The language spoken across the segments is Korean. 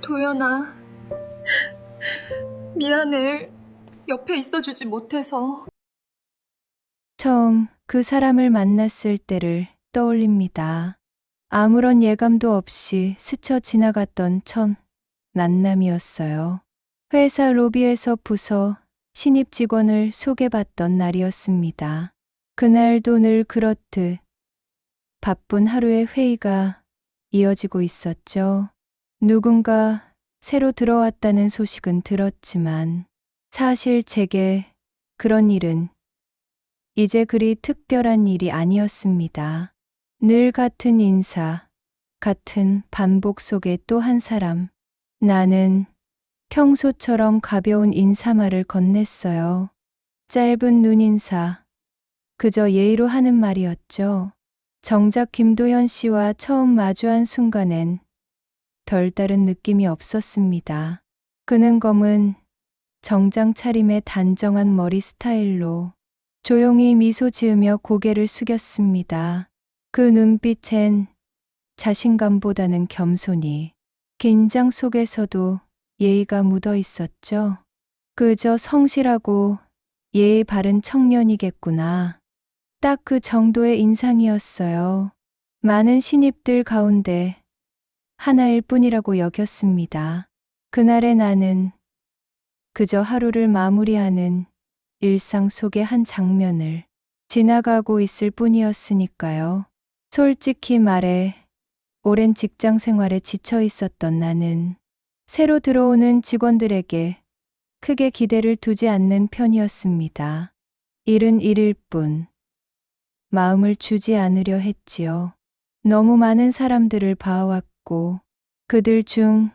도연아, 미안해. 옆에 있어주지 못해서. 처음 그 사람을 만났을 때를 떠올립니다. 아무런 예감도 없이 스쳐 지나갔던 첫 만남이었어요. 회사 로비에서 부서 신입 직원을 소개받던 날이었습니다. 그날도 늘 그렇듯 바쁜 하루의 회의가 이어지고 있었죠. 누군가 새로 들어왔다는 소식은 들었지만 사실 제게 그런 일은 이제 그리 특별한 일이 아니었습니다. 늘 같은 인사, 같은 반복 속에 또 한 사람. 나는 평소처럼 가벼운 인사말을 건넸어요. 짧은 눈인사, 그저 예의로 하는 말이었죠. 정작 김도현 씨와 처음 마주한 순간엔 별다른 느낌이 없었습니다. 그는 검은 정장 차림의 단정한 머리 스타일로 조용히 미소 지으며 고개를 숙였습니다. 그 눈빛엔 자신감보다는 겸손이, 긴장 속에서도 예의가 묻어 있었죠. 그저 성실하고 예의 바른 청년이겠구나. 딱 그 정도의 인상이었어요. 많은 신입들 가운데 하나일 뿐이라고 여겼습니다. 그날의 나는 그저 하루를 마무리하는 일상 속의 한 장면을 지나가고 있을 뿐이었으니까요. 솔직히 말해 오랜 직장 생활에 지쳐 있었던 나는 새로 들어오는 직원들에게 크게 기대를 두지 않는 편이었습니다. 일은 일일 뿐 마음을 주지 않으려 했지요. 너무 많은 사람들을 봐왔고 그들 중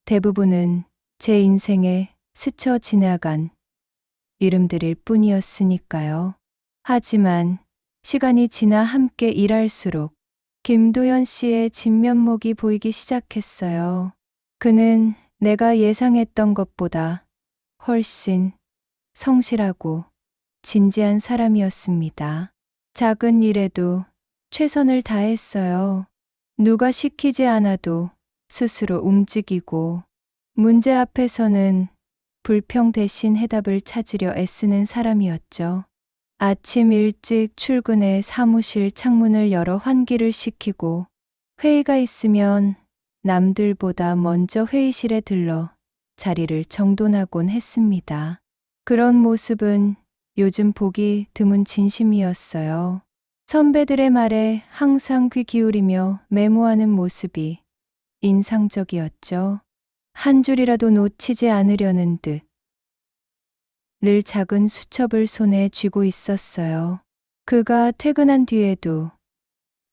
대부분은 제 인생에 스쳐 지나간 이름들일 뿐이었으니까요. 하지만 시간이 지나 함께 일할수록 김도연 씨의 진면목이 보이기 시작했어요. 그는 내가 예상했던 것보다 훨씬 성실하고 진지한 사람이었습니다. 작은 일에도 최선을 다했어요. 누가 시키지 않아도 스스로 움직이고 문제 앞에서는 불평 대신 해답을 찾으려 애쓰는 사람이었죠. 아침 일찍 출근해 사무실 창문을 열어 환기를 시키고 회의가 있으면 남들보다 먼저 회의실에 들러 자리를 정돈하곤 했습니다. 그런 모습은 요즘 보기 드문 진심이었어요. 선배들의 말에 항상 귀 기울이며 메모하는 모습이 인상적이었죠. 한 줄이라도 놓치지 않으려는 듯 늘 작은 수첩을 손에 쥐고 있었어요. 그가 퇴근한 뒤에도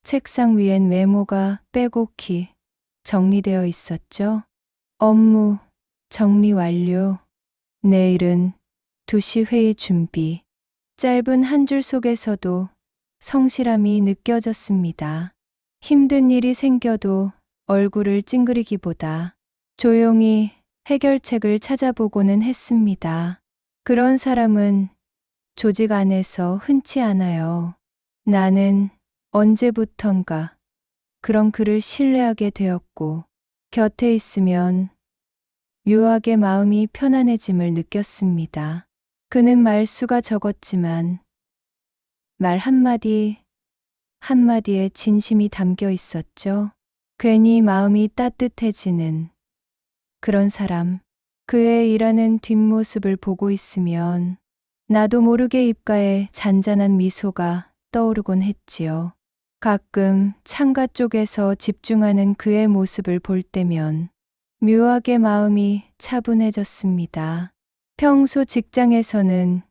책상 위엔 메모가 빼곡히 정리되어 있었죠. 업무 정리 완료. 내일은 2시 회의 준비. 짧은 한 줄 속에서도 성실함이 느껴졌습니다. 힘든 일이 생겨도 얼굴을 찡그리기보다 조용히 해결책을 찾아보고는 했습니다. 그런 사람은 조직 안에서 흔치 않아요. 나는 언제부턴가 그런 그를 신뢰하게 되었고 곁에 있으면 묘하게 마음이 편안해짐을 느꼈습니다. 그는 말수가 적었지만 말 한마디 한마디에 진심이 담겨 있었죠. 괜히 마음이 따뜻해지는 그런 사람. 그의 일하는 뒷모습을 보고 있으면 나도 모르게 입가에 잔잔한 미소가 떠오르곤 했지요. 가끔 창가 쪽에서 집중하는 그의 모습을 볼 때면 묘하게 마음이 차분해졌습니다. 평소 직장에서는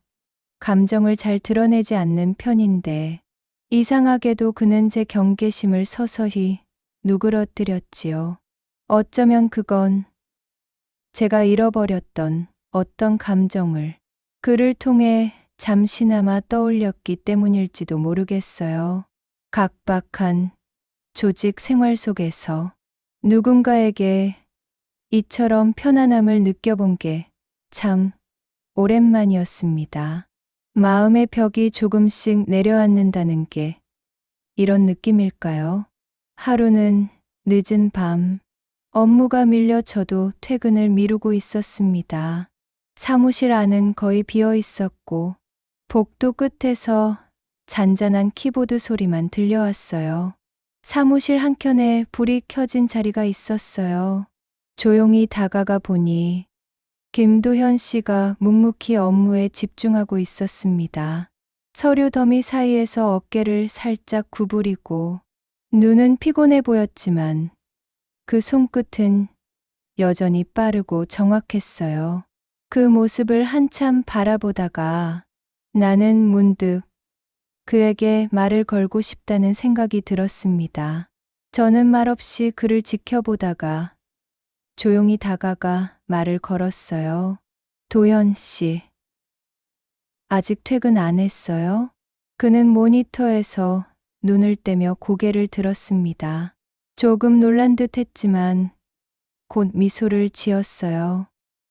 감정을 잘 드러내지 않는 편인데 이상하게도 그는 제 경계심을 서서히 누그러뜨렸지요. 어쩌면 그건 제가 잃어버렸던 어떤 감정을 그를 통해 잠시나마 떠올렸기 때문일지도 모르겠어요. 각박한 조직 생활 속에서 누군가에게 이처럼 편안함을 느껴본 게 참 오랜만이었습니다. 마음의 벽이 조금씩 내려앉는다는 게 이런 느낌일까요? 하루는 늦은 밤 업무가 밀려 저도 퇴근을 미루고 있었습니다. 사무실 안은 거의 비어 있었고 복도 끝에서 잔잔한 키보드 소리만 들려왔어요. 사무실 한켠에 불이 켜진 자리가 있었어요. 조용히 다가가 보니 김도현 씨가 묵묵히 업무에 집중하고 있었습니다. 서류 더미 사이에서 어깨를 살짝 구부리고 눈은 피곤해 보였지만 그 손끝은 여전히 빠르고 정확했어요. 그 모습을 한참 바라보다가 나는 문득 그에게 말을 걸고 싶다는 생각이 들었습니다. 저는 말없이 그를 지켜보다가 조용히 다가가 말을 걸었어요. 도현 씨, 아직 퇴근 안 했어요? 그는 모니터에서 눈을 떼며 고개를 들었습니다. 조금 놀란 듯 했지만 곧 미소를 지었어요.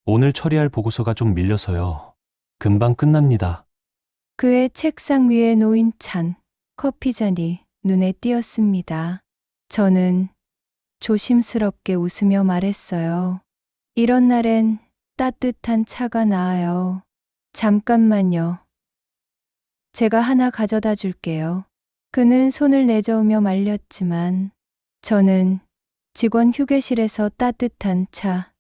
오늘 처리할 보고서가 좀 밀려서요. 금방 끝납니다. 그의 책상 위에 놓인 찬 커피잔이 눈에 띄었습니다. 저는 조심스럽게 웃으며 말했어요. 이런 날엔 따뜻한 차가 나아요. 잠깐만요. 제가 하나 가져다 줄게요. 그는 손을 내저으며 말렸지만 저는 직원 휴게실에서 따뜻한 차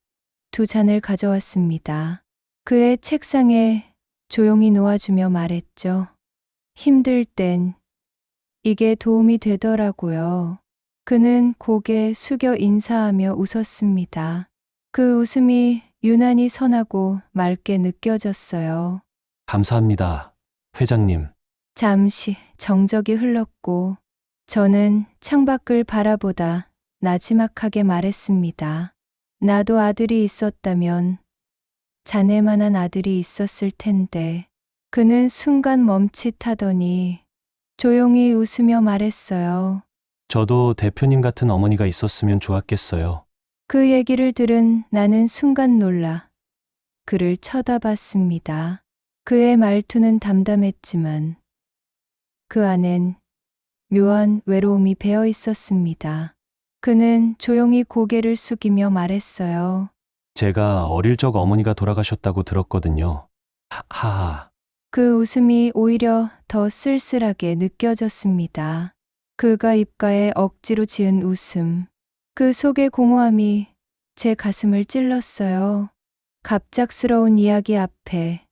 2잔을 가져왔습니다. 그의 책상에 조용히 놓아주며 말했죠. 힘들 땐 이게 도움이 되더라고요. 그는 고개 숙여 인사하며 웃었습니다. 그 웃음이 유난히 선하고 맑게 느껴졌어요. 감사합니다, 회장님. 잠시 정적이 흘렀고 저는 창밖을 바라보다 나지막하게 말했습니다. 나도 아들이 있었다면 자네만한 아들이 있었을 텐데. 그는 순간 멈칫하더니 조용히 웃으며 말했어요. 저도 대표님 같은 어머니가 있었으면 좋았겠어요. 그 얘기를 들은 나는 순간 놀라 그를 쳐다봤습니다. 그의 말투는 담담했지만 그 안엔 묘한 외로움이 배어 있었습니다. 그는 조용히 고개를 숙이며 말했어요. 제가 어릴 적 어머니가 돌아가셨다고 들었거든요. 하하. 그 웃음이 오히려 더 쓸쓸하게 느껴졌습니다. 그가 입가에 억지로 지은 웃음. 그 속의 공허함이 제 가슴을 찔렀어요. 갑작스러운 이야기 앞에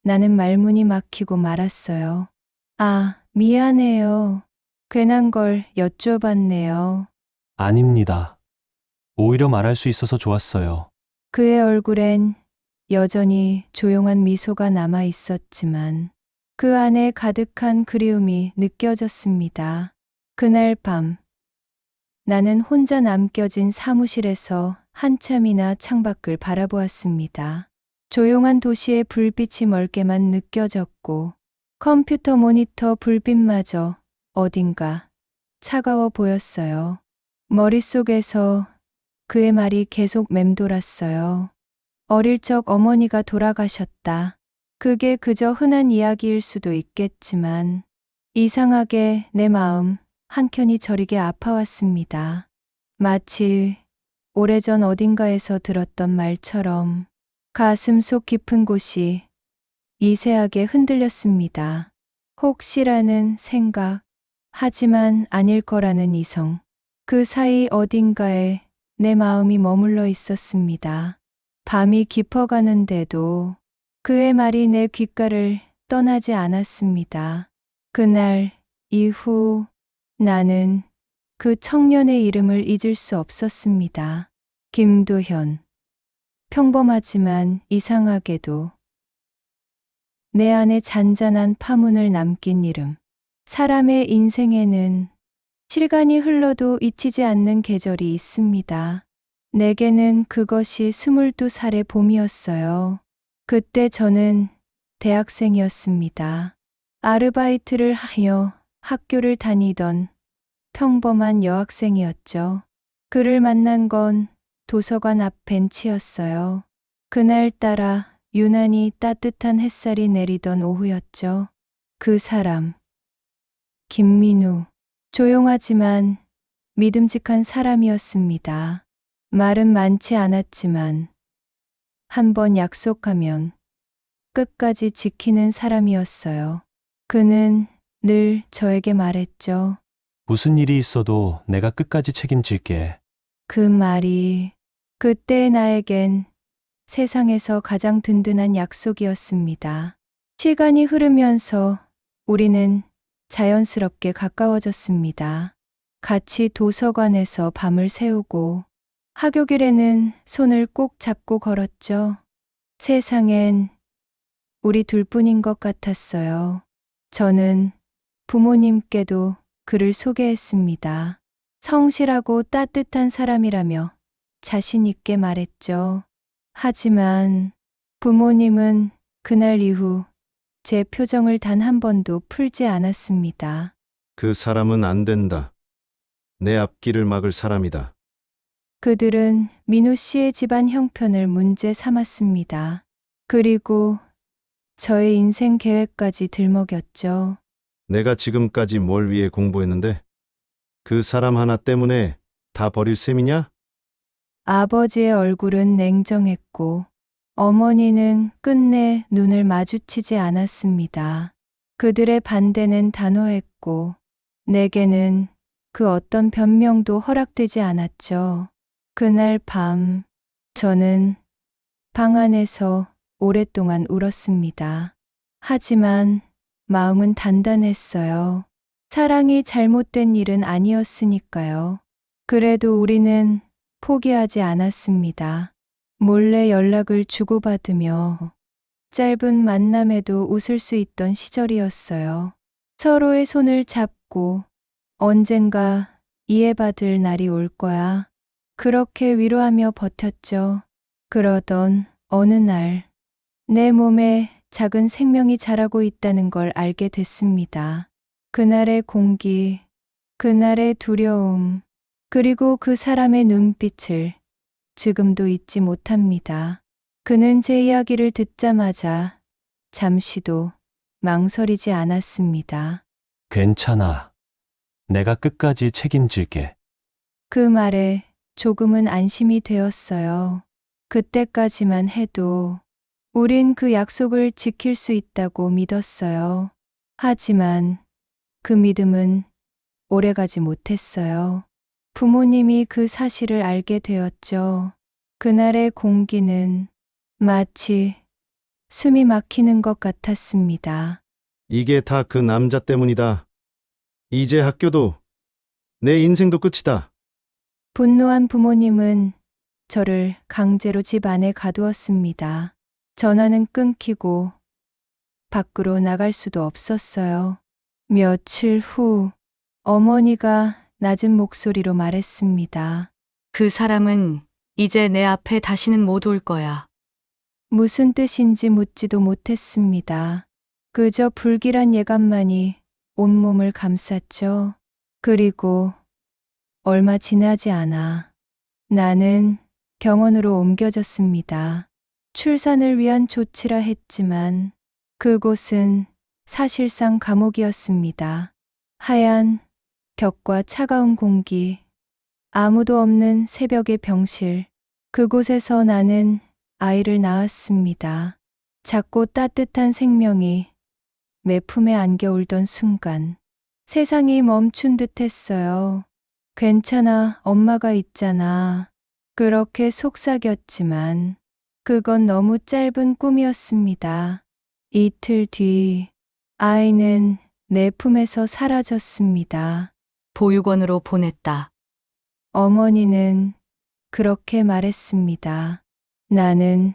나는 말문이 막히고 말았어요. 아, 미안해요. 괜한 걸 여쭤봤네요. 아닙니다. 오히려 말할 수 있어서 좋았어요. 그의 얼굴엔 여전히 조용한 미소가 남아 있었지만 그 안에 가득한 그리움이 느껴졌습니다. 그날 밤 나는 혼자 남겨진 사무실에서 한참이나 창밖을 바라보았습니다. 조용한 도시의 불빛이 멀게만 느껴졌고 컴퓨터 모니터 불빛마저 어딘가 차가워 보였어요. 머릿속에서 그의 말이 계속 맴돌았어요. 어릴 적 어머니가 돌아가셨다. 그게 그저 흔한 이야기일 수도 있겠지만 이상하게 내 마음 한켠이 저리게 아파왔습니다. 마치 오래전 어딘가에서 들었던 말처럼 가슴 속 깊은 곳이 미세하게 흔들렸습니다. 혹시라는 생각, 하지만 아닐 거라는 이성. 그 사이 어딘가에 내 마음이 머물러 있었습니다. 밤이 깊어가는데도 그의 말이 내 귓가를 떠나지 않았습니다. 그날 이후 나는 그 청년의 이름을 잊을 수 없었습니다. 김도현. 평범하지만 이상하게도 내 안에 잔잔한 파문을 남긴 이름. 사람의 인생에는 시간이 흘러도 잊히지 않는 계절이 있습니다. 내게는 그것이 22살의 봄이었어요. 그때 저는 대학생이었습니다. 아르바이트를 하여 학교를 다니던 평범한 여학생이었죠. 그를 만난 건 도서관 앞 벤치였어요. 그날따라 유난히 따뜻한 햇살이 내리던 오후였죠. 그 사람, 김민우. 조용하지만 믿음직한 사람이었습니다. 말은 많지 않았지만 한 번 약속하면 끝까지 지키는 사람이었어요. 그는 늘 저에게 말했죠. 무슨 일이 있어도 내가 끝까지 책임질게. 그 말이 그때의 나에겐 세상에서 가장 든든한 약속이었습니다. 시간이 흐르면서 우리는 자연스럽게 가까워졌습니다. 같이 도서관에서 밤을 새우고 하교길에는 손을 꼭 잡고 걸었죠. 세상엔 우리 둘뿐인 것 같았어요. 저는 부모님께도 그를 소개했습니다. 성실하고 따뜻한 사람이라며 자신 있게 말했죠. 하지만 부모님은 그날 이후 제 표정을 단 한 번도 풀지 않았습니다. 그 사람은 안 된다. 내 앞길을 막을 사람이다. 그들은 민우 씨의 집안 형편을 문제 삼았습니다. 그리고 저의 인생 계획까지 들먹였죠. 내가 지금까지 뭘 위해 공부했는데? 그 사람 하나 때문에 다 버릴 셈이냐? 아버지의 얼굴은 냉정했고 어머니는 끝내 눈을 마주치지 않았습니다. 그들의 반대는 단호했고 내게는 그 어떤 변명도 허락되지 않았죠. 그날 밤 저는 방 안에서 오랫동안 울었습니다. 하지만 마음은 단단했어요. 사랑이 잘못된 일은 아니었으니까요. 그래도 우리는 포기하지 않았습니다. 몰래 연락을 주고받으며 짧은 만남에도 웃을 수 있던 시절이었어요. 서로의 손을 잡고 언젠가 이해받을 날이 올 거야. 그렇게 위로하며 버텼죠. 그러던 어느 날, 내 몸에 작은 생명이 자라고 있다는 걸 알게 됐습니다. 그날의 공기, 그날의 두려움, 그리고 그 사람의 눈빛을 지금도 잊지 못합니다. 그는 제 이야기를 듣자마자 잠시도 망설이지 않았습니다. 괜찮아. 내가 끝까지 책임질게. 그 말에 조금은 안심이 되었어요. 그때까지만 해도 우린 그 약속을 지킬 수 있다고 믿었어요. 하지만 그 믿음은 오래가지 못했어요. 부모님이 그 사실을 알게 되었죠. 그날의 공기는 마치 숨이 막히는 것 같았습니다. 이게 다 그 남자 때문이다. 이제 학교도 내 인생도 끝이다. 분노한 부모님은 저를 강제로 집 안에 가두었습니다. 전화는 끊기고 밖으로 나갈 수도 없었어요. 며칠 후 어머니가 낮은 목소리로 말했습니다. 그 사람은 이제 내 앞에 다시는 못 올 거야. 무슨 뜻인지 묻지도 못했습니다. 그저 불길한 예감만이 온몸을 감쌌죠. 그리고 얼마 지나지 않아 나는 병원으로 옮겨졌습니다. 출산을 위한 조치라 했지만 그곳은 사실상 감옥이었습니다. 하얀 벽과 차가운 공기, 아무도 없는 새벽의 병실. 그곳에서 나는 아이를 낳았습니다. 작고 따뜻한 생명이 내 품에 안겨 울던 순간 세상이 멈춘 듯 했어요. 괜찮아, 엄마가 있잖아. 그렇게 속삭였지만 그건 너무 짧은 꿈이었습니다. 이틀 뒤 아이는 내 품에서 사라졌습니다. 보육원으로 보냈다. 어머니는 그렇게 말했습니다. 나는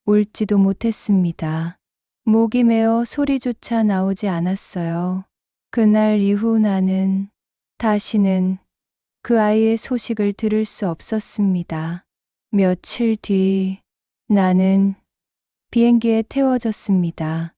울지도 못했습니다. 목이 메어 소리조차 나오지 않았어요. 그날 이후 나는 다시는 그 아이의 소식을 들을 수 없었습니다. 며칠 뒤 나는 비행기에 태워졌습니다.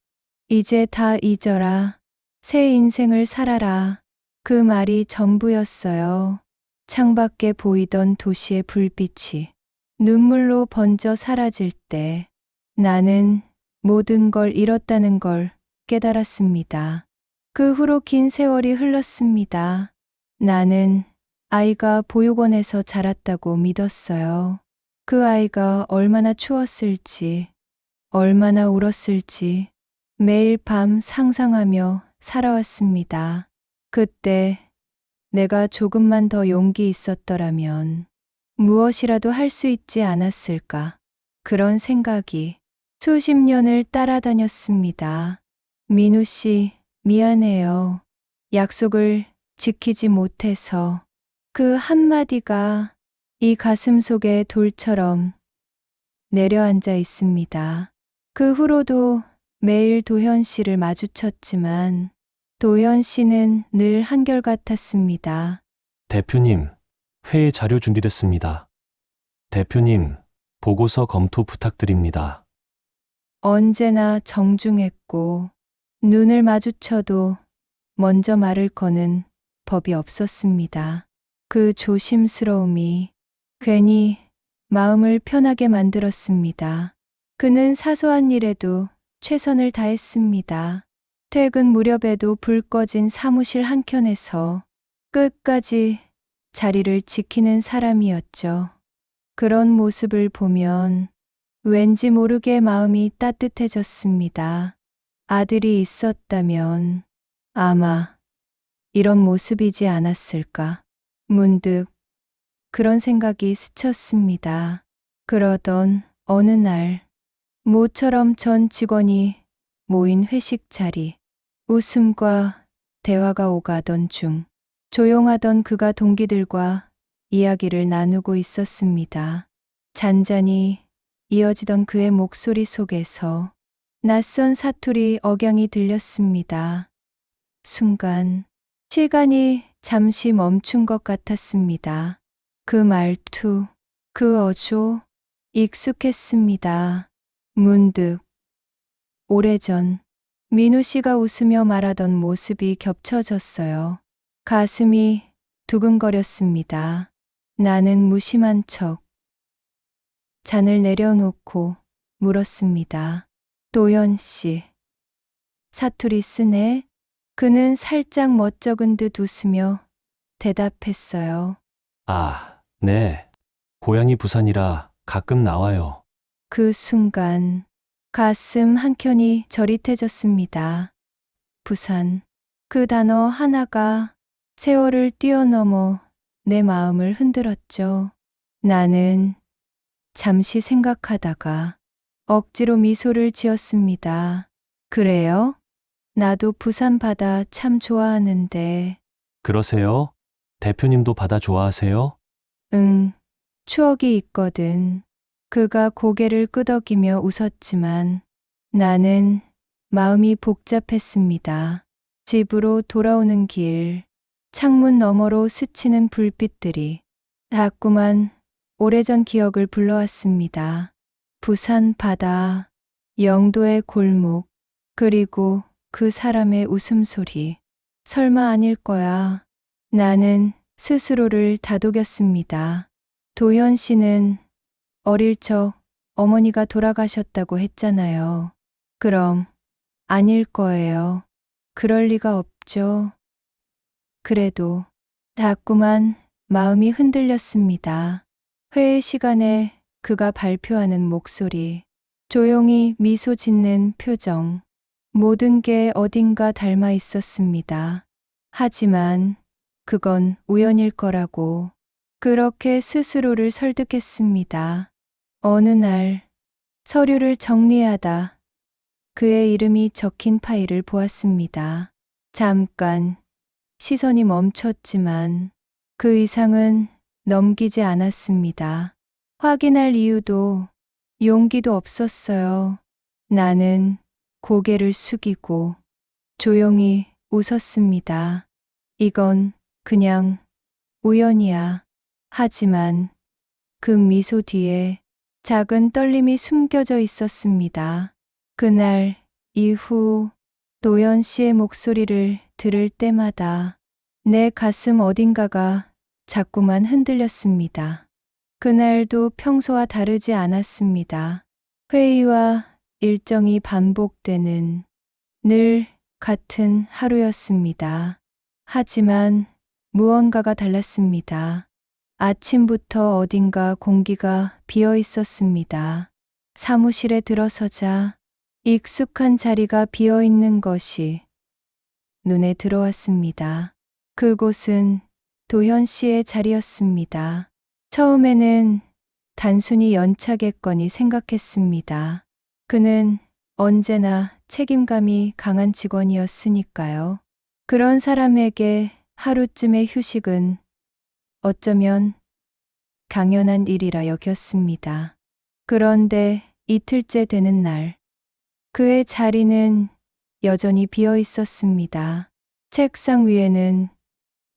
이제 다 잊어라. 새 인생을 살아라. 그 말이 전부였어요. 창밖에 보이던 도시의 불빛이 눈물로 번져 사라질 때 나는 모든 걸 잃었다는 걸 깨달았습니다. 그 후로 긴 세월이 흘렀습니다. 나는 아이가 보육원에서 자랐다고 믿었어요. 그 아이가 얼마나 추웠을지, 얼마나 울었을지 매일 밤 상상하며 살아왔습니다. 그때 내가 조금만 더 용기 있었더라면 무엇이라도 할 수 있지 않았을까. 그런 생각이 수십 년을 따라다녔습니다. 민우 씨, 미안해요. 약속을 지키지 못해서. 그 한마디가 이 가슴 속에 돌처럼 내려앉아 있습니다. 그 후로도 매일 도현 씨를 마주쳤지만 도현 씨는 늘 한결같았습니다. 대표님, 회의 자료 준비됐습니다. 대표님, 보고서 검토 부탁드립니다. 언제나 정중했고 눈을 마주쳐도 먼저 말을 거는 법이 없었습니다. 그 조심스러움이 괜히 마음을 편하게 만들었습니다. 그는 사소한 일에도 최선을 다했습니다. 퇴근 무렵에도 불 꺼진 사무실 한켠에서 끝까지 자리를 지키는 사람이었죠. 그런 모습을 보면 왠지 모르게 마음이 따뜻해졌습니다. 아들이 있었다면 아마 이런 모습이지 않았을까. 문득 그런 생각이 스쳤습니다. 그러던 어느 날 모처럼 전 직원이 모인 회식 자리, 웃음과 대화가 오가던 중 조용하던 그가 동기들과 이야기를 나누고 있었습니다. 잔잔히 이어지던 그의 목소리 속에서 낯선 사투리 억양이 들렸습니다. 순간 시간이 잠시 멈춘 것 같았습니다. 그 말투, 그 어조, 익숙했습니다. 문득 오래전 민우 씨가 웃으며 말하던 모습이 겹쳐졌어요. 가슴이 두근거렸습니다. 나는 무심한 척 잔을 내려놓고 물었습니다. 도현 씨, 사투리 쓰네? 그는 살짝 멋쩍은 듯 웃으며 대답했어요. 아, 네. 고향이 부산이라 가끔 나와요. 그 순간 가슴 한켠이 저릿해졌습니다. 부산. 그 단어 하나가 세월을 뛰어넘어 내 마음을 흔들었죠. 나는 잠시 생각하다가 억지로 미소를 지었습니다. 그래요? 나도 부산 바다 참 좋아하는데. 그러세요? 대표님도 바다 좋아하세요? 응, 추억이 있거든. 그가 고개를 끄덕이며 웃었지만 나는 마음이 복잡했습니다. 집으로 돌아오는 길, 창문 너머로 스치는 불빛들이 자꾸만 오래전 기억을 불러왔습니다. 부산 바다, 영도의 골목, 그리고 그 사람의 웃음소리. 설마 아닐 거야. 나는 스스로를 다독였습니다. 도현 씨는 어릴 적 어머니가 돌아가셨다고 했잖아요. 그럼 아닐 거예요. 그럴 리가 없죠. 그래도 자꾸만 마음이 흔들렸습니다. 회의 시간에 그가 발표하는 목소리, 조용히 미소 짓는 표정, 모든 게 어딘가 닮아 있었습니다. 하지만 그건 우연일 거라고 그렇게 스스로를 설득했습니다. 어느 날 서류를 정리하다 그의 이름이 적힌 파일을 보았습니다. 잠깐 시선이 멈췄지만 그 이상은 넘기지 않았습니다. 확인할 이유도 용기도 없었어요. 나는 고개를 숙이고 조용히 웃었습니다. 이건 그냥 우연이야. 하지만 그 미소 뒤에 작은 떨림이 숨겨져 있었습니다. 그날 이후 도연 씨의 목소리를 들을 때마다 내 가슴 어딘가가 자꾸만 흔들렸습니다. 그날도 평소와 다르지 않았습니다. 회의와 일정이 반복되는 늘 같은 하루였습니다. 하지만 무언가가 달랐습니다. 아침부터 어딘가 공기가 비어 있었습니다. 사무실에 들어서자 익숙한 자리가 비어 있는 것이 눈에 들어왔습니다. 그곳은 도현 씨의 자리였습니다. 처음에는 단순히 연차겠거니 생각했습니다. 그는 언제나 책임감이 강한 직원이었으니까요. 그런 사람에게 하루쯤의 휴식은 어쩌면 당연한 일이라 여겼습니다. 그런데 이틀째 되는 날, 그의 자리는 여전히 비어 있었습니다. 책상 위에는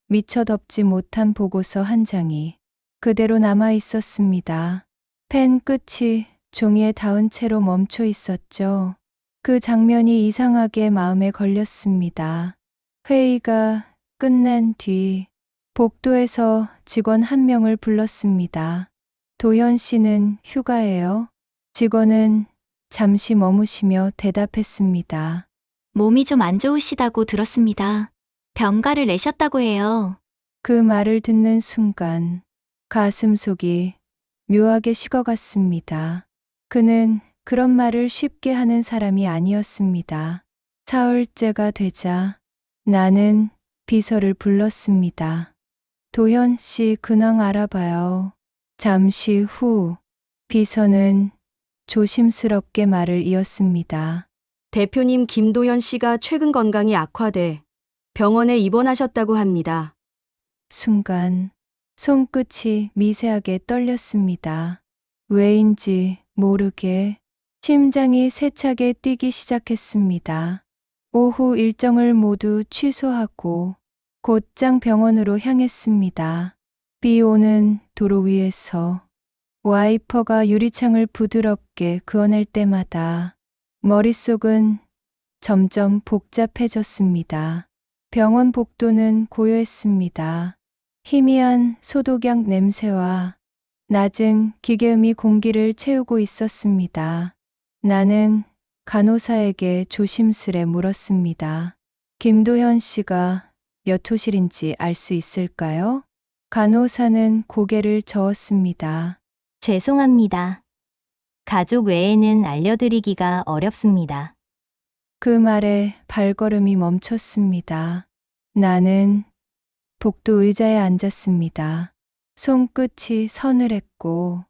미처 덮지 못한 보고서 한 장이 그대로 남아 있었습니다. 펜 끝이 종이에 닿은 채로 멈춰 있었죠. 그 장면이 이상하게 마음에 걸렸습니다. 회의가 끝난 뒤 복도에서 직원 한 명을 불렀습니다. 도현 씨는 휴가예요? 직원은 잠시 머무시며 대답했습니다. 몸이 좀 안 좋으시다고 들었습니다. 병가를 내셨다고 해요. 그 말을 듣는 순간 가슴속이 묘하게 식어갔습니다. 그는 그런 말을 쉽게 하는 사람이 아니었습니다. 사흘째가 되자 나는 비서를 불렀습니다. 도현 씨 근황 알아봐요. 잠시 후 비서는 조심스럽게 말을 이었습니다. 대표님 김도현 씨가 최근 건강이 악화돼 병원에 입원하셨다고 합니다. 순간 손끝이 미세하게 떨렸습니다. 왜인지 모르게 심장이 세차게 뛰기 시작했습니다. 오후 일정을 모두 취소하고 곧장 병원으로 향했습니다. 비 오는 도로 위에서 와이퍼가 유리창을 부드럽게 그어낼 때마다 머릿속은 점점 복잡해졌습니다. 병원 복도는 고요했습니다. 희미한 소독약 냄새와 낮은 기계음이 공기를 채우고 있었습니다. 나는 간호사에게 조심스레 물었습니다. 김도현 씨가 몇 호실인지 알 수 있을까요? 간호사는 고개를 저었습니다. 죄송합니다. 가족 외에는 알려드리기가 어렵습니다. 그 말에 발걸음이 멈췄습니다. 나는 복도 의자에 앉았습니다. 손끝이 서늘했고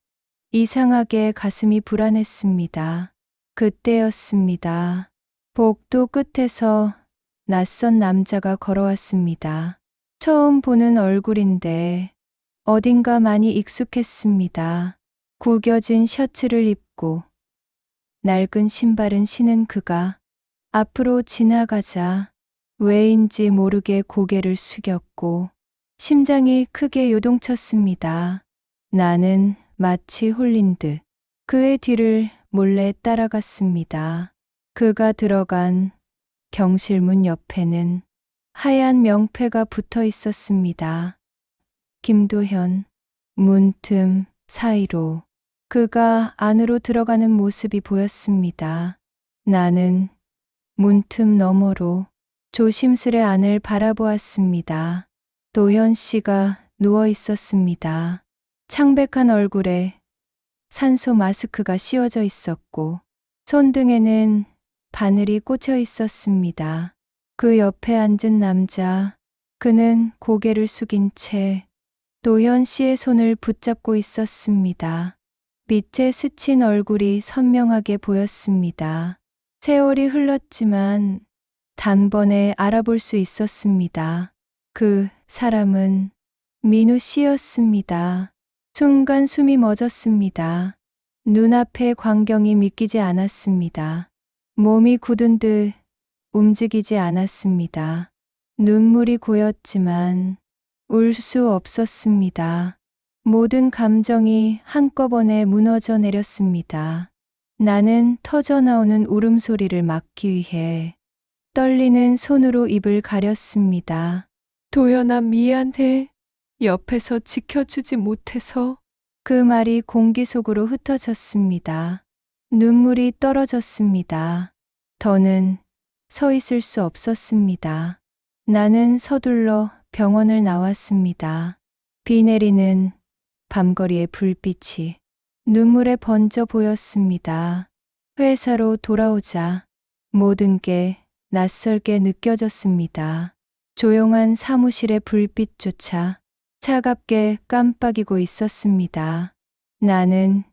이상하게 가슴이 불안했습니다. 그때였습니다. 복도 끝에서 낯선 남자가 걸어왔습니다. 처음 보는 얼굴인데 어딘가 많이 익숙했습니다. 구겨진 셔츠를 입고 낡은 신발은 신은 그가 앞으로 지나가자 왜인지 모르게 고개를 숙였고 심장이 크게 요동쳤습니다. 나는 마치 홀린 듯 그의 뒤를 몰래 따라갔습니다. 그가 들어간 경실문 옆에는 하얀 명패가 붙어 있었습니다. 김도현. 문틈 사이로 그가 안으로 들어가는 모습이 보였습니다. 나는 문틈 너머로 조심스레 안을 바라보았습니다. 도현 씨가 누워 있었습니다. 창백한 얼굴에 산소 마스크가 씌워져 있었고 손등에는 바늘이 꽂혀 있었습니다. 그 옆에 앉은 남자, 그는 고개를 숙인 채 도현 씨의 손을 붙잡고 있었습니다. 빛에 스친 얼굴이 선명하게 보였습니다. 세월이 흘렀지만 단번에 알아볼 수 있었습니다. 그 사람은 민우 씨였습니다. 순간 숨이 멎었습니다. 눈앞의 광경이 믿기지 않았습니다. 몸이 굳은 듯 움직이지 않았습니다. 눈물이 고였지만 울 수 없었습니다. 모든 감정이 한꺼번에 무너져 내렸습니다. 나는 터져나오는 울음소리를 막기 위해 떨리는 손으로 입을 가렸습니다. 도연아, 미안해. 옆에서 지켜주지 못해서. 그 말이 공기 속으로 흩어졌습니다. 눈물이 떨어졌습니다. 더는 서 있을 수 없었습니다. 나는 서둘러 병원을 나왔습니다. 비 내리는 밤거리의 불빛이 눈물에 번져 보였습니다. 회사로 돌아오자 모든 게 낯설게 느껴졌습니다. 조용한 사무실의 불빛조차 차갑게 깜빡이고 있었습니다. 나는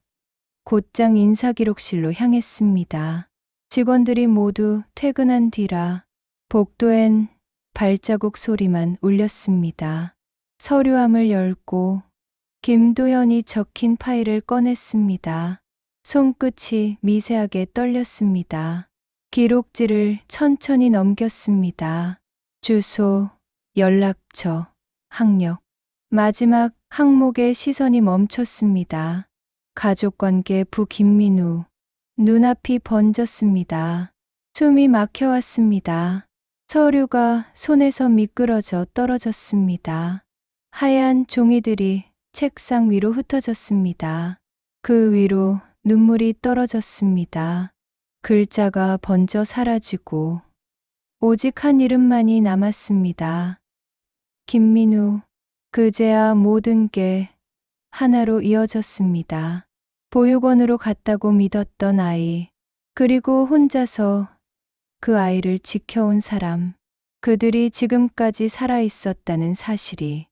곧장 인사기록실로 향했습니다. 직원들이 모두 퇴근한 뒤라 복도엔 발자국 소리만 울렸습니다. 서류함을 열고 김도현이 적힌 파일을 꺼냈습니다. 손끝이 미세하게 떨렸습니다. 기록지를 천천히 넘겼습니다. 주소, 연락처, 학력. 마지막 항목에 시선이 멈췄습니다. 가족관계 부 김민우. 눈앞이 번졌습니다. 숨이 막혀왔습니다. 서류가 손에서 미끄러져 떨어졌습니다. 하얀 종이들이 책상 위로 흩어졌습니다. 그 위로 눈물이 떨어졌습니다. 글자가 번져 사라지고 오직 한 이름만이 남았습니다. 김민우. 그제야 모든 게 하나로 이어졌습니다. 보육원으로 갔다고 믿었던 아이, 그리고 혼자서 그 아이를 지켜온 사람, 그들이 지금까지 살아 있었다는 사실이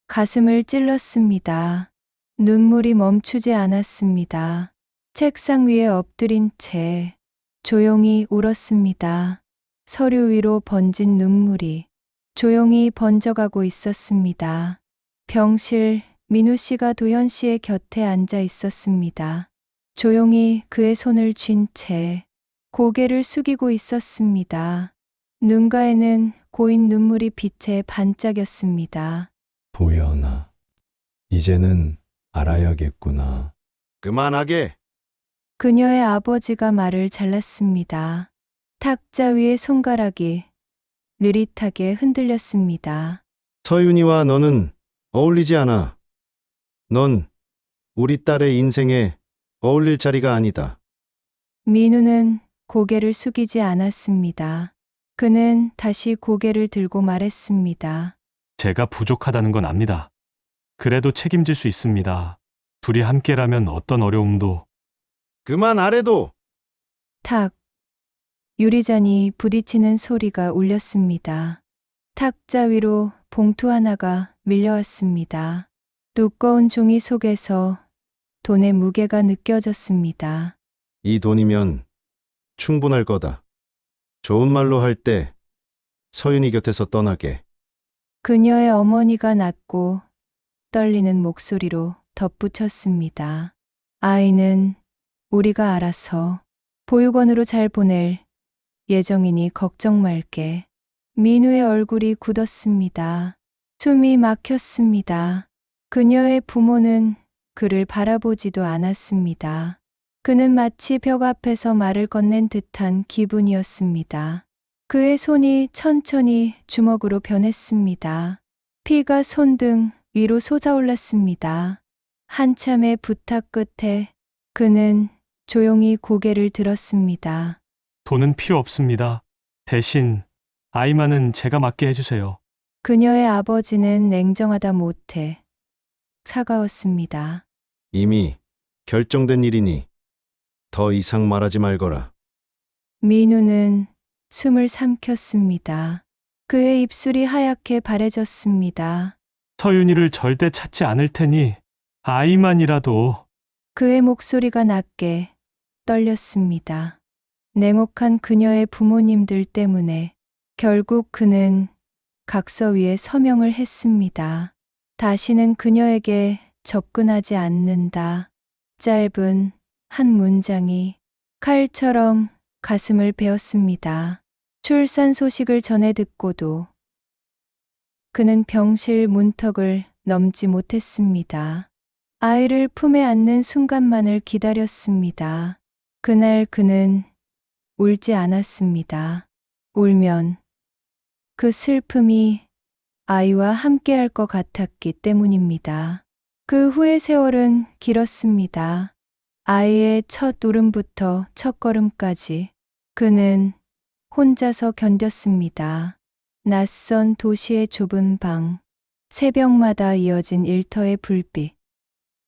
가슴을 찔렀습니다. 눈물이 멈추지 않았습니다. 책상 위에 엎드린 채 조용히 울었습니다. 서류 위로 번진 눈물이 조용히 번져가고 있었습니다. 병실, 민우 씨가 도현 씨의 곁에 앉아 있었습니다. 조용히 그의 손을 쥔 채 고개를 숙이고 있었습니다. 눈가에는 고인 눈물이 빛에 반짝였습니다. 도연아, 이제는 알아야겠구나. 그만하게. 그녀의 아버지가 말을 잘랐습니다. 탁자 위의 손가락이 느릿하게 흔들렸습니다. 서윤이와 너는 어울리지 않아. 넌 우리 딸의 인생에 어울릴 자리가 아니다. 민우는 고개를 숙이지 않았습니다. 그는 다시 고개를 들고 말했습니다. 제가 부족하다는 건 압니다. 그래도 책임질 수 있습니다. 둘이 함께라면 어떤 어려움도. 그만하래도. 탁. 유리잔이 부딪히는 소리가 울렸습니다. 탁자 위로 봉투 하나가 밀려왔습니다. 두꺼운 종이 속에서 돈의 무게가 느껴졌습니다. 이 돈이면 충분할 거다. 좋은 말로 할 때 서윤이 곁에서 떠나게. 그녀의 어머니가 낮고 떨리는 목소리로 덧붙였습니다. 아이는 우리가 알아서 보육원으로 잘 보낼 예정이니 걱정 말게. 민우의 얼굴이 굳었습니다. 숨이 막혔습니다. 그녀의 부모는 그를 바라보지도 않았습니다. 그는 마치 벽 앞에서 말을 건넨 듯한 기분이었습니다. 그의 손이 천천히 주먹으로 변했습니다. 피가 손등 위로 솟아올랐습니다. 한참의 부탁 끝에 그는 조용히 고개를 들었습니다. 돈은 필요 없습니다. 대신 아이만은 제가 맡게 해주세요. 그녀의 아버지는 냉정하다 못해 차가웠습니다. 이미 결정된 일이니 더 이상 말하지 말거라. 민우는 숨을 삼켰습니다. 그의 입술이 하얗게 바래졌습니다. 서윤이를 절대 찾지 않을 테니 아이만이라도. 그의 목소리가 낮게 떨렸습니다. 냉혹한 그녀의 부모님들 때문에 결국 그는 각서 위에 서명을 했습니다. 다시는 그녀에게 접근하지 않는다. 짧은 한 문장이 칼처럼 가슴을 베었습니다. 출산 소식을 전해 듣고도 그는 병실 문턱을 넘지 못했습니다. 아이를 품에 안는 순간만을 기다렸습니다. 그날 그는 울지 않았습니다. 울면 그 슬픔이 아이와 함께할 것 같았기 때문입니다. 그 후의 세월은 길었습니다. 아이의 첫 울음부터 첫 걸음까지 그는 혼자서 견뎠습니다. 낯선 도시의 좁은 방, 새벽마다 이어진 일터의 불빛.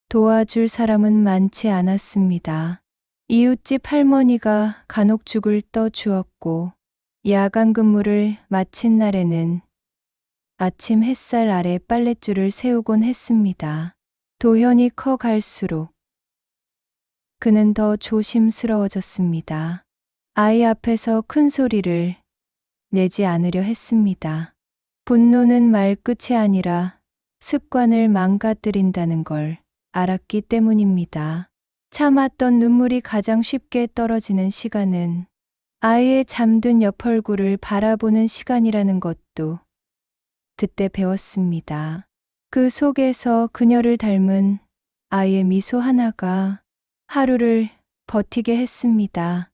도와줄 사람은 많지 않았습니다. 이웃집 할머니가 간혹 죽을 떠 주었고, 야간 근무를 마친 날에는 아침 햇살 아래 빨랫줄을 세우곤 했습니다. 도현이 커 갈수록 그는 더 조심스러워졌습니다. 아이 앞에서 큰 소리를 내지 않으려 했습니다. 분노는 말끝이 아니라 습관을 망가뜨린다는 걸 알았기 때문입니다. 참았던 눈물이 가장 쉽게 떨어지는 시간은 아이의 잠든 옆 얼굴을 바라보는 시간이라는 것도 그때 배웠습니다. 그 속에서 그녀를 닮은 아이의 미소 하나가 하루를 버티게 했습니다.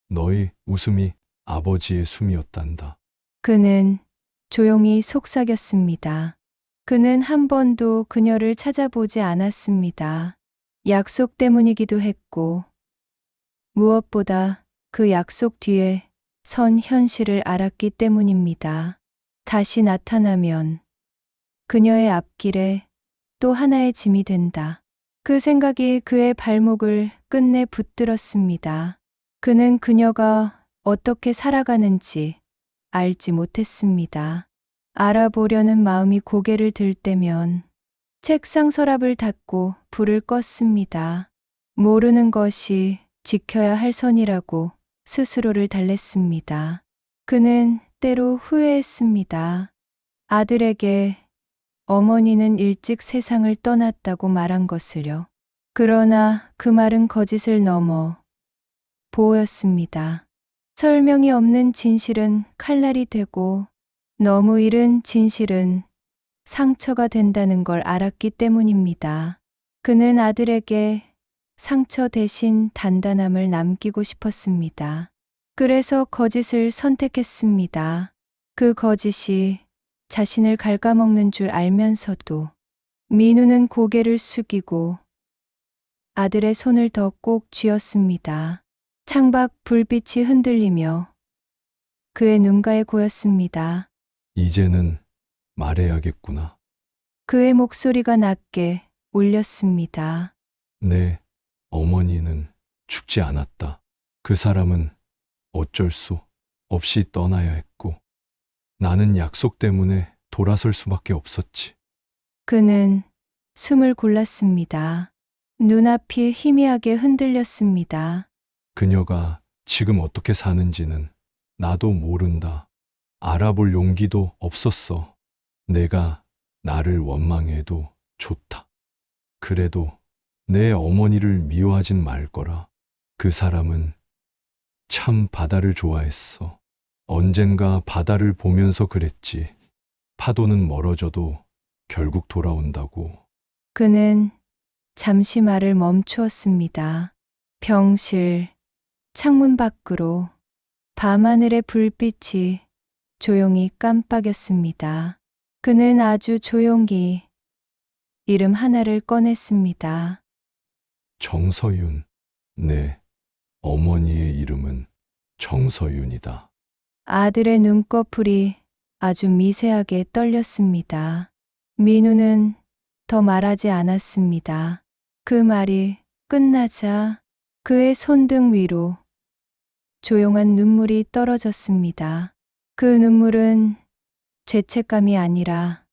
너희 웃음이 아버지의 숨이었단다. 그는 조용히 속삭였습니다. 그는 한 번도 그녀를 찾아보지 않았습니다. 약속 때문이기도 했고, 무엇보다 그 약속 뒤에 선 현실을 알았기 때문입니다. 다시 나타나면 그녀의 앞길에 또 하나의 짐이 된다. 그 생각이 그의 발목을 끝내 붙들었습니다. 그는 그녀가 어떻게 살아가는지 알지 못했습니다. 알아보려는 마음이 고개를 들 때면 책상 서랍을 닫고 불을 껐습니다. 모르는 것이 지켜야 할 선이라고 스스로를 달랬습니다. 그는 때로 후회했습니다. 아들에게 어머니는 일찍 세상을 떠났다고 말한 것을요. 그러나 그 말은 거짓을 넘어 보였습니다. 설명이 없는 진실은 칼날이 되고 너무 이른 진실은 상처가 된다는 걸 알았기 때문입니다. 그는 아들에게 상처 대신 단단함을 남기고 싶었습니다. 그래서 거짓을 선택했습니다. 그 거짓이 자신을 갉아먹는 줄 알면서도 민우는 고개를 숙이고 아들의 손을 더 꼭 쥐었습니다. 창밖 불빛이 흔들리며 그의 눈가에 고였습니다. 이제는 말해야겠구나. 그의 목소리가 낮게 울렸습니다. 내 어머니는 죽지 않았다. 그 사람은 어쩔 수 없이 떠나야 했고, 나는 약속 때문에 돌아설 수밖에 없었지. 그는 숨을 골랐습니다. 눈앞이 희미하게 흔들렸습니다. 그녀가 지금 어떻게 사는지는 나도 모른다. 알아볼 용기도 없었어. 내가 나를 원망해도 좋다. 그래도 내 어머니를 미워하진 말 거라. 그 사람은 참 바다를 좋아했어. 언젠가 바다를 보면서 그랬지. 파도는 멀어져도 결국 돌아온다고. 그는 잠시 말을 멈추었습니다. 병실, 창문 밖으로 밤하늘의 불빛이 조용히 깜빡였습니다. 그는 아주 조용히 이름 하나를 꺼냈습니다. 정서윤. 내 어머니의 이름은 정서윤이다. 아들의 눈꺼풀이 아주 미세하게 떨렸습니다. 민우는 더 말하지 않았습니다. 그 말이 끝나자 그의 손등 위로 조용한 눈물이 떨어졌습니다. 그 눈물은 죄책감이 아니라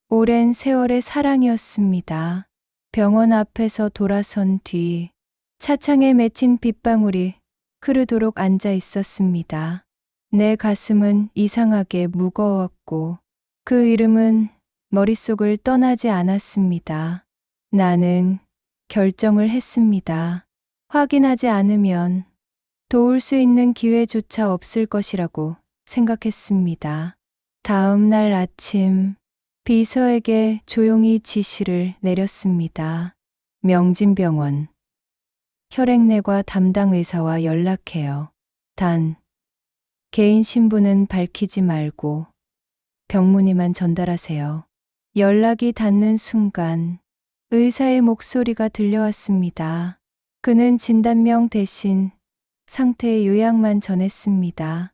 오랜 세월의 사랑이었습니다. 병원 앞에서 돌아선 뒤 차창에 맺힌 빗방울이 흐르도록 앉아 있었습니다. 내 가슴은 이상하게 무거웠고 그 이름은 머릿속을 떠나지 않았습니다. 나는 결정을 했습니다. 확인하지 않으면 도울 수 있는 기회조차 없을 것이라고 생각했습니다. 다음 날 아침 비서에게 조용히 지시를 내렸습니다. 명진병원 혈액내과 담당 의사와 연락해요. 단 개인 신분은 밝히지 말고 병문의만 전달하세요. 연락이 닿는 순간 의사의 목소리가 들려왔습니다. 그는 진단명 대신 상태의 요약만 전했습니다.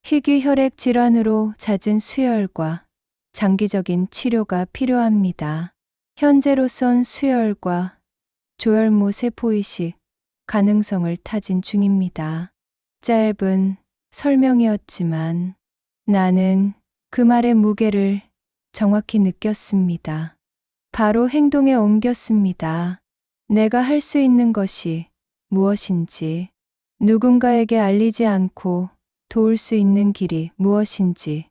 희귀혈액 질환으로 잦은 수혈과 장기적인 치료가 필요합니다. 현재로선 수혈과 조혈모 세포 이식 가능성을 타진 중입니다. 짧은 설명이었지만 나는 그 말의 무게를 정확히 느꼈습니다. 바로 행동에 옮겼습니다. 내가 할 수 있는 것이 무엇인지, 누군가에게 알리지 않고 도울 수 있는 길이 무엇인지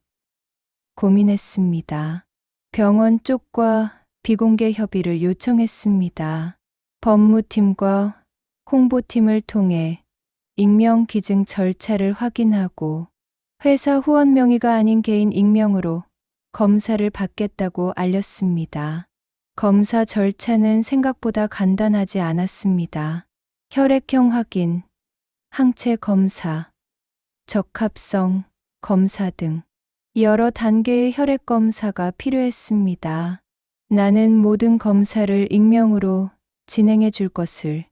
고민했습니다. 병원 쪽과 비공개 협의를 요청했습니다. 법무팀과 홍보팀을 통해 익명 기증 절차를 확인하고 회사 후원 명의가 아닌 개인 익명으로 검사를 받겠다고 알렸습니다. 검사 절차는 생각보다 간단하지 않았습니다. 혈액형 확인, 항체 검사, 적합성 검사 등 여러 단계의 혈액 검사가 필요했습니다. 나는 모든 검사를 익명으로 진행해 줄 것을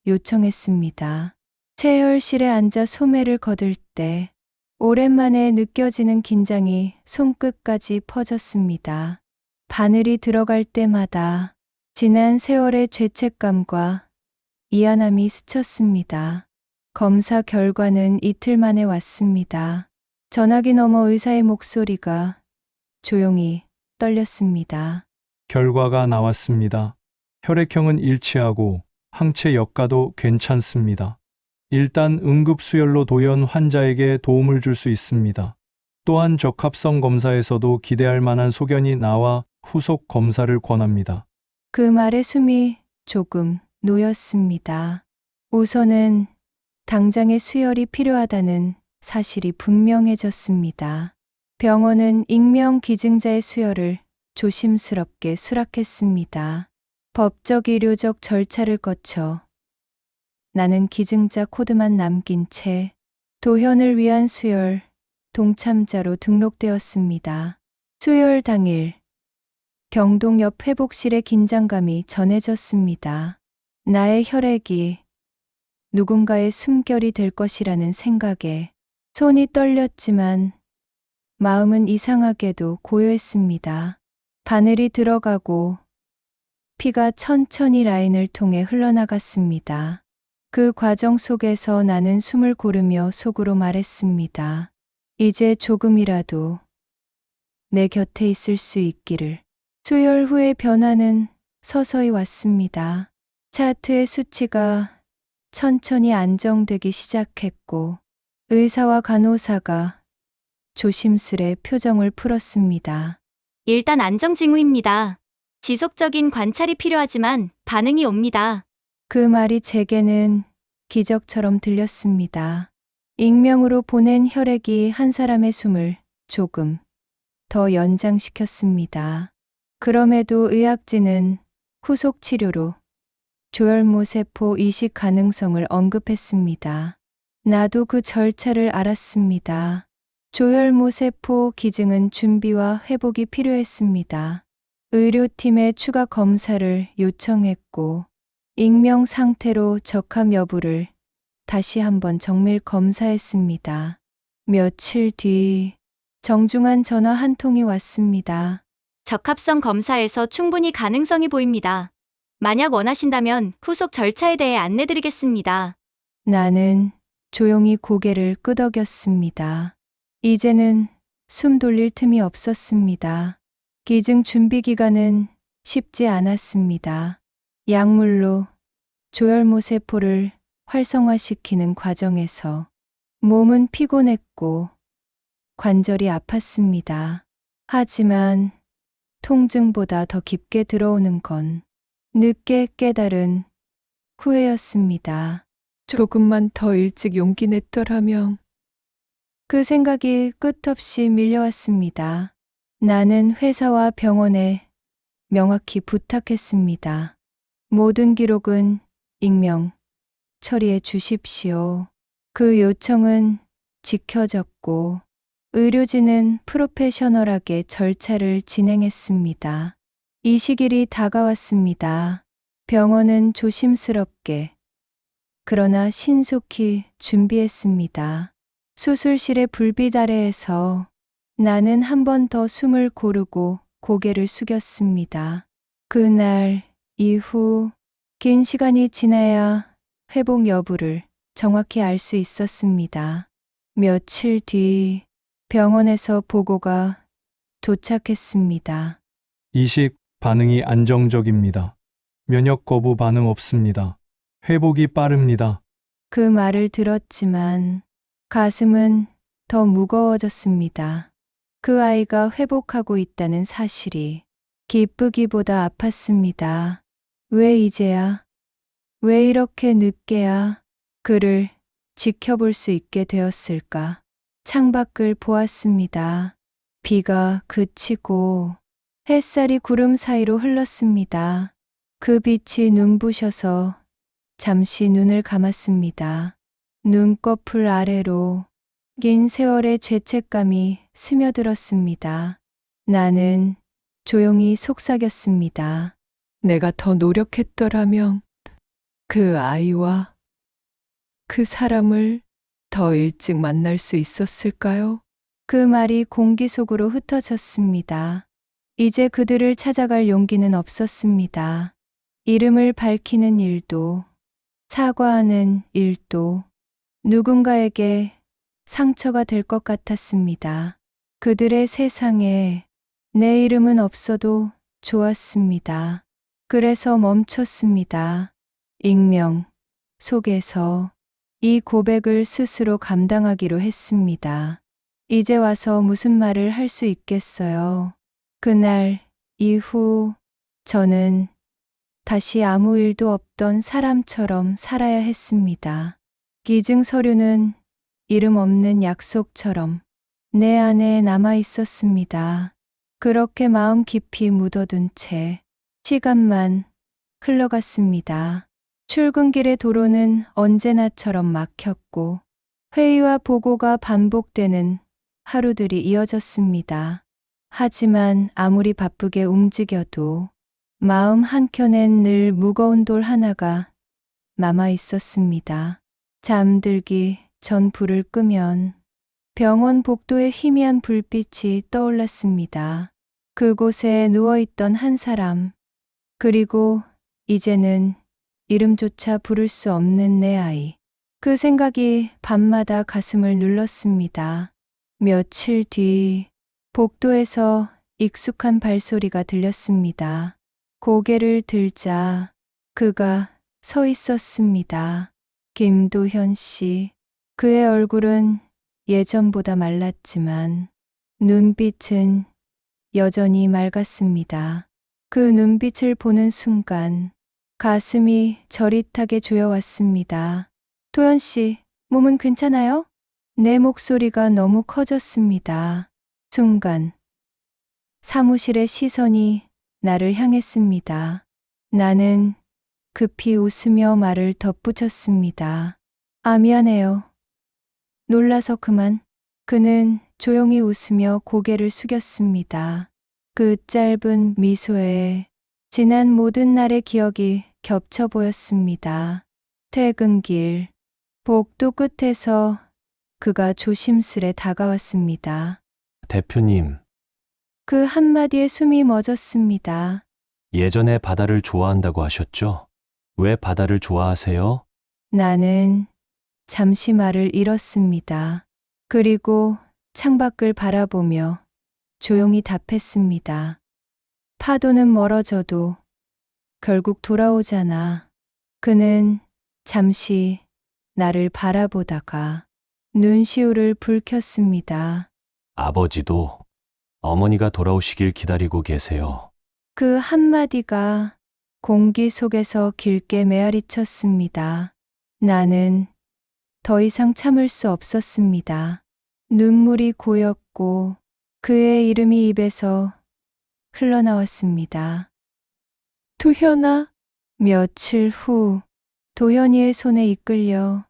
요청했습니다. 체열실에 앉아 소매를 거둘 때 오랜만에 느껴지는 긴장이 손끝까지 퍼졌습니다. 바늘이 들어갈 때마다 지난 세월의 죄책감과 미안함이 스쳤습니다. 검사 결과는 이틀 만에 왔습니다. 전화기 너머 의사의 목소리가 조용히 떨렸습니다. 결과가 나왔습니다. 혈액형은 일치하고 항체 역가도 괜찮습니다. 일단 응급수혈로 도연 환자에게 도움을 줄 수 있습니다. 또한 적합성 검사에서도 기대할 만한 소견이 나와 후속 검사를 권합니다. 그 말에 숨이 조금 놓였습니다. 우선은 당장의 수혈이 필요하다는 사실이 분명해졌습니다. 병원은 익명 기증자의 수혈을 조심스럽게 수락했습니다. 법적 의료적 절차를 거쳐 나는 기증자 코드만 남긴 채 도현을 위한 수혈 동참자로 등록되었습니다. 수혈 당일 병동 옆 회복실의 긴장감이 전해졌습니다. 나의 혈액이 누군가의 숨결이 될 것이라는 생각에 손이 떨렸지만 마음은 이상하게도 고요했습니다. 바늘이 들어가고 피가 천천히 라인을 통해 흘러나갔습니다. 그 과정 속에서 나는 숨을 고르며 속으로 말했습니다. 이제 조금이라도 내 곁에 있을 수 있기를. 수혈 후의 변화는 서서히 왔습니다. 차트의 수치가 천천히 안정되기 시작했고 의사와 간호사가 조심스레 표정을 풀었습니다. 일단 안정 징후입니다. 지속적인 관찰이 필요하지만 반응이 옵니다. 그 말이 제게는 기적처럼 들렸습니다. 익명으로 보낸 혈액이 한 사람의 숨을 조금 더 연장시켰습니다. 그럼에도 의학진은 후속 치료로 조혈모 세포 이식 가능성을 언급했습니다. 나도 그 절차를 알았습니다. 조혈모 세포 기증은 준비와 회복이 필요했습니다. 의료팀에 추가 검사를 요청했고 익명 상태로 적합 여부를 다시 한번 정밀 검사했습니다. 며칠 뒤 정중한 전화 한 통이 왔습니다. 적합성 검사에서 충분히 가능성이 보입니다. 만약 원하신다면 후속 절차에 대해 안내드리겠습니다. 나는 조용히 고개를 끄덕였습니다. 이제는 숨 돌릴 틈이 없었습니다. 기증 준비 기간은 쉽지 않았습니다. 약물로 조혈모 세포를 활성화시키는 과정에서 몸은 피곤했고 관절이 아팠습니다. 하지만 통증보다 더 깊게 들어오는 건 늦게 깨달은 후회였습니다. 조금만 더 일찍 용기 냈더라면. 그 생각이 끝없이 밀려왔습니다. 나는 회사와 병원에 명확히 부탁했습니다. 모든 기록은 익명 처리해 주십시오. 그 요청은 지켜졌고 의료진은 프로페셔널하게 절차를 진행했습니다. 이 시길이 다가왔습니다. 병원은 조심스럽게 그러나 신속히 준비했습니다. 수술실의 불빛 아래에서 나는 한 번 더 숨을 고르고 고개를 숙였습니다. 그날 이후 긴 시간이 지나야 회복 여부를 정확히 알 수 있었습니다. 며칠 뒤 병원에서 보고가 도착했습니다. 이식 반응이 안정적입니다. 면역 거부 반응 없습니다. 회복이 빠릅니다. 그 말을 들었지만 가슴은 더 무거워졌습니다. 그 아이가 회복하고 있다는 사실이 기쁘기보다 아팠습니다. 왜 이제야? 왜 이렇게 늦게야 그를 지켜볼 수 있게 되었을까? 창밖을 보았습니다. 비가 그치고 햇살이 구름 사이로 흘렀습니다. 그 빛이 눈부셔서 잠시 눈을 감았습니다. 눈꺼풀 아래로 긴 세월의 죄책감이 스며들었습니다. 나는 조용히 속삭였습니다. 내가 더 노력했더라면 그 아이와 그 사람을 더 일찍 만날 수 있었을까요? 그 말이 공기 속으로 흩어졌습니다. 이제 그들을 찾아갈 용기는 없었습니다. 이름을 밝히는 일도, 사과하는 일도 누군가에게 상처가 될 것 같았습니다. 그들의 세상에 내 이름은 없어도 좋았습니다. 그래서 멈췄습니다. 익명 속에서 이 고백을 스스로 감당하기로 했습니다. 이제 와서 무슨 말을 할 수 있겠어요. 그날 이후 저는 다시 아무 일도 없던 사람처럼 살아야 했습니다. 기증 서류는 이름 없는 약속처럼 내 안에 남아 있었습니다. 그렇게 마음 깊이 묻어둔 채 시간만 흘러갔습니다. 출근길의 도로는 언제나처럼 막혔고 회의와 보고가 반복되는 하루들이 이어졌습니다. 하지만 아무리 바쁘게 움직여도 마음 한켠엔 늘 무거운 돌 하나가 남아 있었습니다. 잠들기 전 불을 끄면 병원 복도에 희미한 불빛이 떠올랐습니다. 그곳에 누워있던 한 사람, 그리고 이제는 이름조차 부를 수 없는 내 아이. 그 생각이 밤마다 가슴을 눌렀습니다. 며칠 뒤 복도에서 익숙한 발소리가 들렸습니다. 고개를 들자 그가 서 있었습니다. 김도현 씨. 그의 얼굴은 예전보다 말랐지만 눈빛은 여전히 맑았습니다. 그 눈빛을 보는 순간 가슴이 저릿하게 조여왔습니다. 도현 씨, 몸은 괜찮아요? 내 목소리가 너무 커졌습니다. 순간 사무실의 시선이 나를 향했습니다. 나는 급히 웃으며 말을 덧붙였습니다. 아, 미안해요. 놀라서 그만. 그는 조용히 웃으며 고개를 숙였습니다. 그 짧은 미소에 지난 모든 날의 기억이 겹쳐 보였습니다. 퇴근길, 복도 끝에서 그가 조심스레 다가왔습니다. 대표님, 그 한마디에 숨이 멎었습니다. 예전에 바다를 좋아한다고 하셨죠? 왜 바다를 좋아하세요? 나는 잠시 말을 잃었습니다. 그리고 창밖을 바라보며 조용히 답했습니다. 파도는 멀어져도 결국 돌아오잖아. 그는 잠시 나를 바라보다가 눈시울을 붉혔습니다. 아버지도 어머니가 돌아오시길 기다리고 계세요. 그 한마디가 공기 속에서 길게 메아리쳤습니다. 나는 더 이상 참을 수 없었습니다. 눈물이 고였고 그의 이름이 입에서 흘러나왔습니다. 도현아. 며칠 후 도현이의 손에 이끌려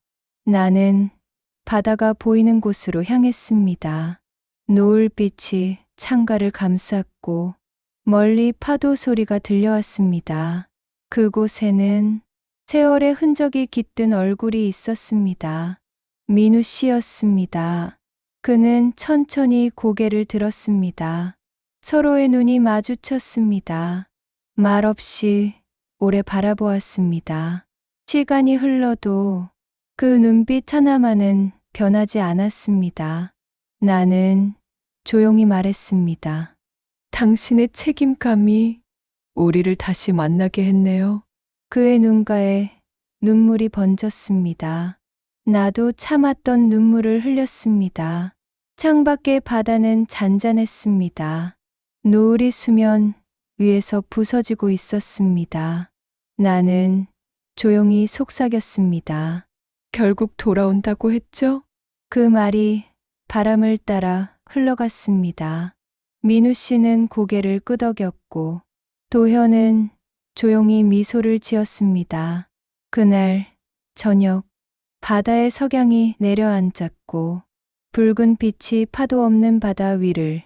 나는 바다가 보이는 곳으로 향했습니다. 노을빛이 창가를 감쌌고 멀리 파도 소리가 들려왔습니다. 그곳에는 세월의 흔적이 깃든 얼굴이 있었습니다. 민우 씨였습니다. 그는 천천히 고개를 들었습니다. 서로의 눈이 마주쳤습니다. 말없이 오래 바라보았습니다. 시간이 흘러도 그 눈빛 하나만은 변하지 않았습니다. 나는 조용히 말했습니다. 당신의 책임감이 우리를 다시 만나게 했네요. 그의 눈가에 눈물이 번졌습니다. 나도 참았던 눈물을 흘렸습니다. 창밖의 바다는 잔잔했습니다. 노을이 수면 위에서 부서지고 있었습니다. 나는 조용히 속삭였습니다. 결국 돌아온다고 했죠? 그 말이 바람을 따라 흘러갔습니다. 민우 씨는 고개를 끄덕였고 도현은 조용히 미소를 지었습니다. 그날 저녁 바다의 석양이 내려앉았고 붉은 빛이 파도 없는 바다 위를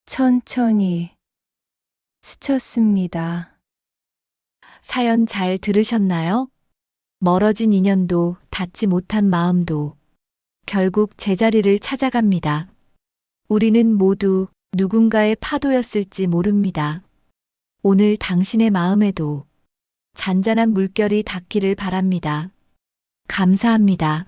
천천히 스쳤습니다. 사연 잘 들으셨나요? 멀어진 인연도 닿지 못한 마음도 결국 제자리를 찾아갑니다. 우리는 모두 누군가의 파도였을지 모릅니다. 오늘 당신의 마음에도 잔잔한 물결이 닿기를 바랍니다. 감사합니다.